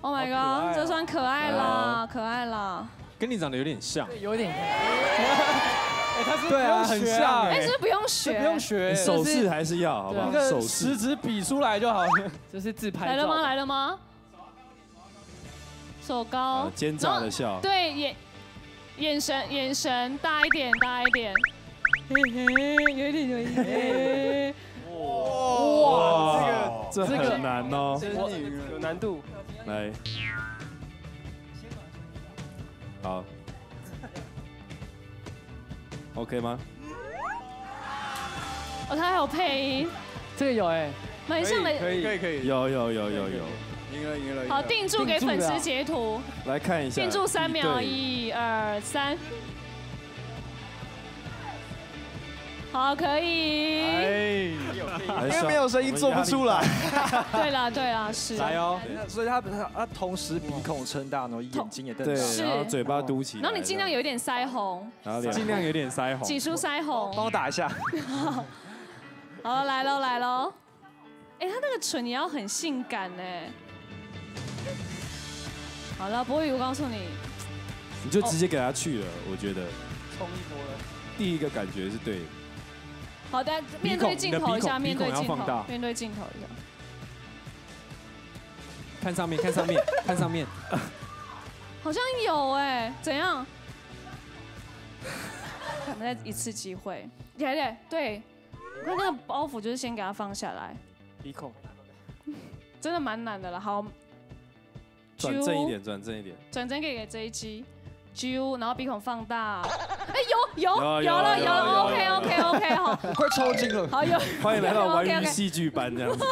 Oh my god， 这算可爱啦，可爱啦。跟你长得有点像，有点。他是对啊，很像哎，是不用学，不用学，手势还是要，好不好？手势，食指比出来就好。这是自拍。来了吗？来了吗？手高，奸诈的笑。对，眼神大一点，大一点。嘿嘿，有一点。哇，这很难哦，有难度。来，好。OK 吗？哦，他还有配音，这个有哎，蛮像的。可以，有。赢了。好，定住给粉丝截图。来看一下。定住3秒，1、2、3。好，可以。因为没有声音做不出来。对啦，是。来哦。所以他同时鼻孔撑大，然后眼睛也瞪大，对，然后嘴巴嘟起来，然后你尽量有一点腮红，然后尽量有点腮红，挤出腮红。帮我打一下。好，来喽。哎，他那个唇也要很性感哎。好了，博宇，我告诉你，你就直接给他去了，我觉得。冲一波了。第一个感觉是对的。好的，面对镜头一下，面对镜头一下。看上面。好像有哎，怎样？我们再一次机会，对，我看那个包袱就是先给它放下来。鼻孔。真的蛮难的了，好。转正一点。转正给这一击。揪，然后鼻孔放大。哎，有了 ，OK， 好，快抽筋了。好有。欢迎来到玩鱼戏剧班这样子。